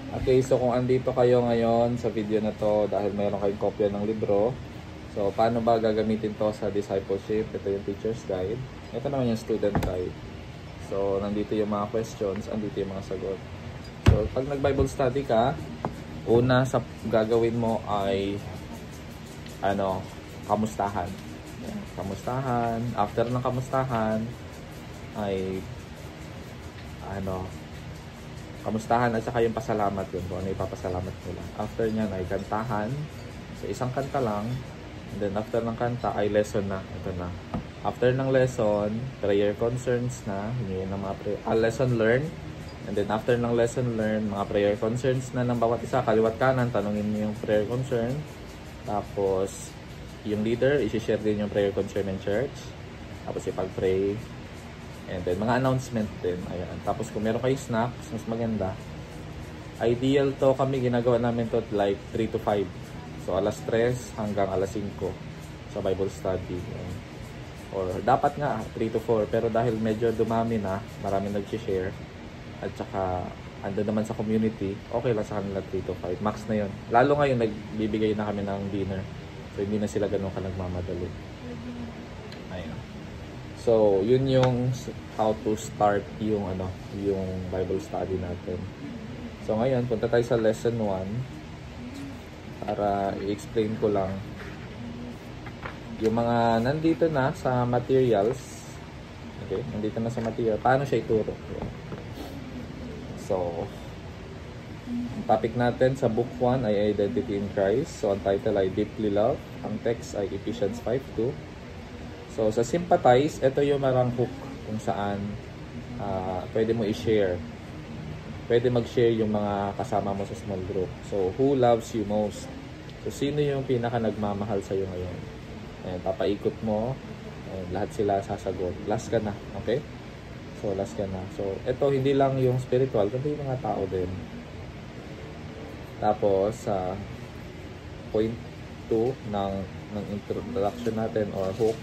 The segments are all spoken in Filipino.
Okay, so kung andito kayo ngayon sa video na to dahil mayroon kayong kopya ng libro, so paano ba gagamitin to sa discipleship? Ito yung teacher's guide. Ito naman yung student guide. So nandito yung mga questions, andito yung mga sagot. So pag nag-Bible study ka, una sa gagawin mo ay kamustahan. Kamustahan. After ng kamustahan ay kamustahan at saka yung pasalamat yun, kung ano ipapasalamat nila. After nyan ay kantahan. So isang kanta lang. And then after ng kanta ay lesson na. Ito na. After ng lesson, prayer concerns na. Hingin ng mga lesson learned. And then after ng lesson learned, mga prayer concerns na ng bawat isa. Kaliwat kanan, tanungin mo yung prayer concern. Tapos yung leader, isi-share din yung prayer concern ng church. Tapos ipag-pray. And then, mga announcement din. Ayan. Tapos, kung meron kayo snacks, mas maganda. Ideal to kami, ginagawa namin to like 3 to 5. So, alas 3 hanggang alas 5 sa Bible study. Ayan. Or, dapat nga, 3 to 4. Pero dahil medyo dumami na, marami nag-share. At saka, ando naman sa community, okay lang sa kanila 3 to 5. Max na yun. Lalo ngayon, nagbibigay na kami ng dinner. So, hindi na sila ganun ka nagmamadali. Ayan. So, yun yung how to start yung Bible study natin. So, ngayon, punta tayo sa lesson 1 para i-explain ko lang yung mga nandito na sa materials. Okay, nandito na sa material. Paano siya ituro? So, ang topic natin sa book 1 ay Identity in Christ. So, ang title ay Deeply Love. Ang text ay Ephesians 5:2. So, sa sympathize, ito yung marang hook kung saan pwede mo i-share. Pwede mag-share yung mga kasama mo sa small group. So, who loves you most? So, sino yung pinaka nagmamahal sa'yo ngayon? Ayan, papaikot mo. Ayan, lahat sila sasagot. Last ka na. Okay? So, last ka na. So, ito hindi lang yung spiritual, kundi yung mga tao din. Tapos, point 2 ng introduction natin or hook.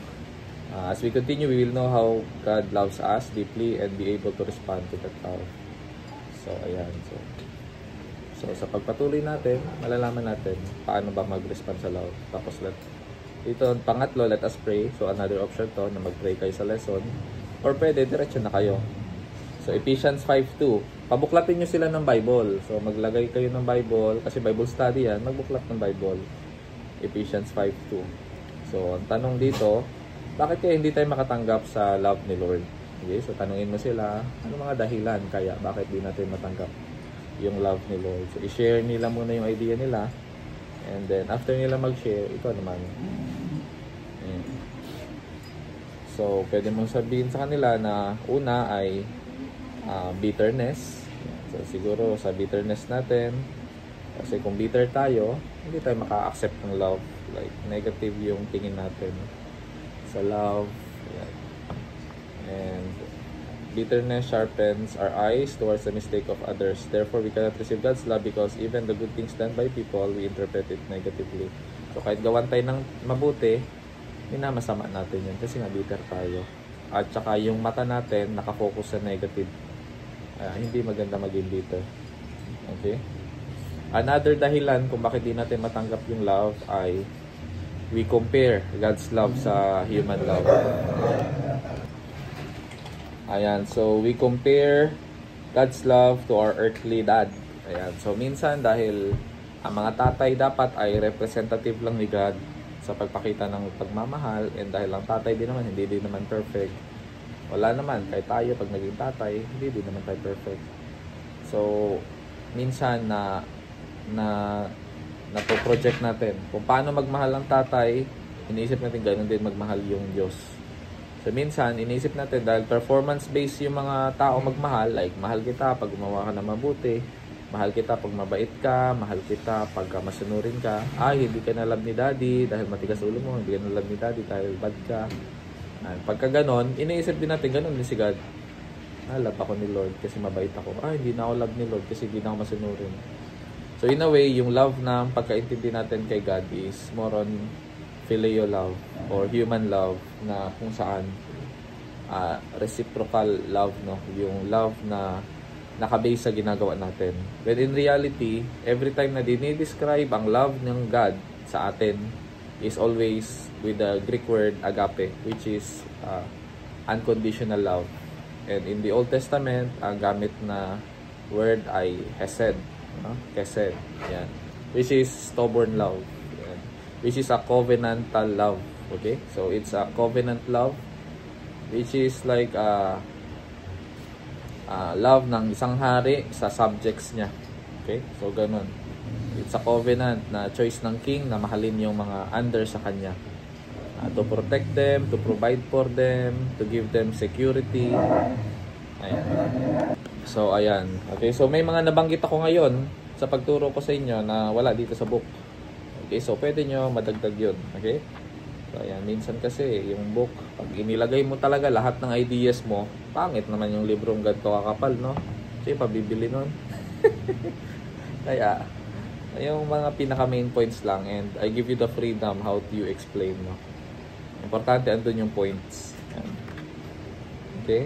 As we continue, we will know how God loves us deeply and be able to respond to that love. So, ayan. So sa pagpatuloy natin, malalaman natin paano ba mag-respond sa love. Tapos, ito, pangatlo, let us pray. So, another option to na mag-pray kayo sa lesson. Or pwede, diretso na kayo. So, Ephesians 5:2. Pabuklatin nyo sila ng Bible. So, maglagay kayo ng Bible. Kasi Bible study yan, magbuklat ng Bible. Ephesians 5:2. So, ang tanong dito, bakit kaya hindi tayo makatanggap sa love ni Lord? Okay, so tanungin mo sila, ano mga dahilan kaya bakit di natin matanggap yung love ni Lord? So i-share nila muna yung idea nila, and then after nila mag-share, ito naman. So pwede mong sabihin sa kanila na una ay bitterness. So siguro sa bitterness natin, kasi kung bitter tayo, hindi tayo maka-accept ng love. Like negative yung tingin natin sa love. Ayan. And bitterness sharpens our eyes towards the mistake of others. Therefore, we cannot receive God's love because even the good things done by people, we interpret it negatively. So, kahit gawan tayo ng mabuti, minamasama natin yun kasi nga bitter tayo. At saka yung mata natin nakafocus sa negative. Hindi maganda maging bitter. Okay? Another dahilan kung bakit di natin matanggap yung love ay we compare God's love sa human love. Ayan, so we compare God's love to our earthly dad. Ayan, so minsan dahil ang mga tatay dapat ay representative lang ni God sa pagpakita ng pagmamahal, and dahil ang tatay din naman, hindi din naman perfect. Wala naman, kahit tayo pag naging tatay, hindi din naman tayo perfect. So, minsan napo-project natin kung paano magmahal ang tatay, iniisip natin ganoon din magmahal yung Diyos. So minsan iniisip natin dahil performance based yung mga tao magmahal, like mahal kita pag gumawa ka ng mabuti, mahal kita pag mabait ka, mahal kita pag masunurin ka. Hindi ka na love ni daddy dahil matigas ulo mo, hindi ka na love ni daddy dahil bad ka. Pagka ganon, iniisip din natin ganon din si God. Love ako ni Lord kasi mabait ako. Hindi na ako love ni Lord kasi hindi na ako masunurin. So in a way, yung love na pagkaintindi natin kay God is more on filial love or human love na kung saan reciprocal love, no? Yung love na nakabase sa ginagawa natin. But in reality, every time na dinidescribe ang love ng God sa atin is always with the Greek word agape, which is unconditional love. And in the Old Testament, ang gamit na word ay hesed, hesed, yan, which is stubborn love, yan, which is a covenantal love. Okay, so it's a covenant love, which is like love ng isang hari sa subjects niya. Okay, so ganun. It's a covenant na choice ng king na mahalin yung mga under sa kanya, to protect them, to provide for them, to give them security. Ayan. So ayan, okay, so may mga nabanggit ako ngayon sa pagturo ko sa inyo na wala dito sa book. Okay, so pwede nyo madagdag yun. Okay, so ayan, minsan kasi yung book, pag inilagay mo talaga lahat ng ideas mo, pangit naman yung librong ganito kakapal, no? So pabibili nun. Kaya yung mga pinaka main points lang, and I give you the freedom how to you explain, no? Importante andun yung points. Ayan. Okay,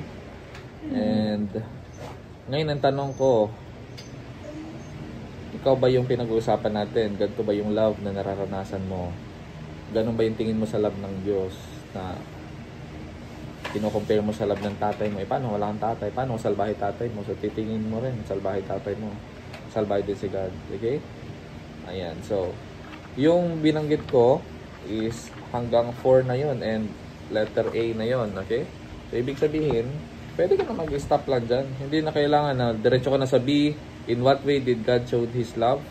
and ngayon ang tanong ko, ikaw ba yung pinag-uusapan natin? Ganito ba yung love na nararanasan mo? Ganun ba yung tingin mo sa love ng Diyos na kino-compare mo sa love ng tatay mo? Paano wala kang tatay? Paano salbahe tatay mo? So titingin mo rin, salbahe tatay mo. Salbahe din si God. Okay? Ayan. So, yung binanggit ko is hanggang 4 na yun and letter A na yun. Okay? So, ibig sabihin, pwede ka na mag-stop lang dyan. Hindi na kailangan na diretso ka na sa B. In what way did God show His love?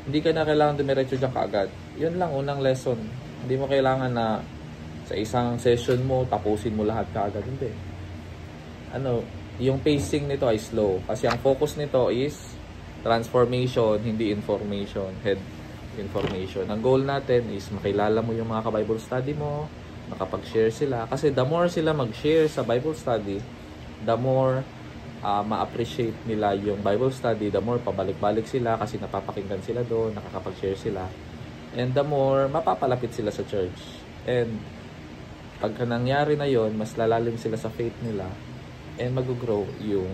Hindi ka na kailangan dumiretso dyan kaagad. Yun lang, unang lesson. Hindi mo kailangan na sa isang session mo, tapusin mo lahat kaagad. Hindi. Yung pacing nito ay slow. Kasi ang focus nito is transformation, hindi information. Head information. Ang goal natin is makilala mo yung mga ka-Bible study mo, makapag-share sila. Kasi the more sila mag-share sa Bible study, the more ma-appreciate nila yung Bible study, the more pabalik-balik sila kasi napapakinggan sila doon, nakakapag-share sila. And the more mapapalapit sila sa church. And pagka nangyari na yon, mas lalalim sila sa faith nila and mag-grow yung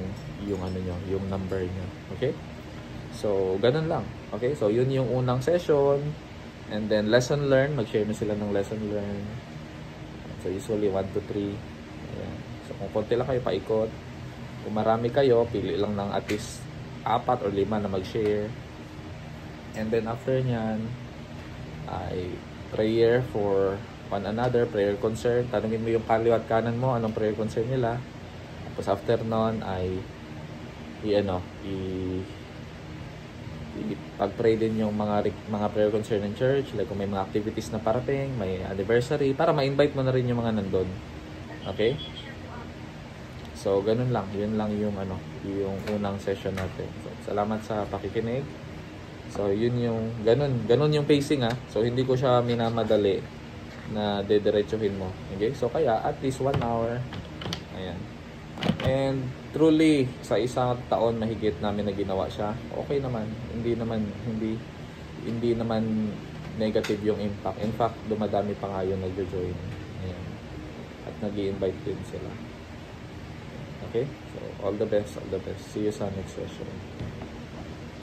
number nyo. Okay? So, ganun lang. Okay? So, yun yung unang session. And then, lesson learned. Mag-share na sila ng lesson learned. So, usually 1 to 3. Ayan. So, kung konti lang kayo paikot, kung marami kayo, pili lang ng at least 4 or 5 na mag-share. And then after nyan, ay prayer for one another, prayer concern. Tanungin mo yung kaliwa at kanan mo, anong prayer concern nila. Tapos after nun, ay pag-pray din yung mga prayer concern ng church. Like kung may mga activities na parating, may anniversary, para ma-invite mo na rin yung mga nandun. Okay? So, ganun lang. Yun lang yung unang session natin. So, salamat sa pakikinig. So, yun yung ganun yung pacing So, hindi ko siya minamadali na dediretsuhin mo. Okay? So, kaya at least 1 hour. Ayan. And truly sa isang taon mahigit namin na ginawa siya. Okay naman. Hindi naman negative yung impact. In fact, dumadami pa nga yung nagjo-join. Ayan. At nag-i-invite din sila. Okay? So, all the best. See you sa next session.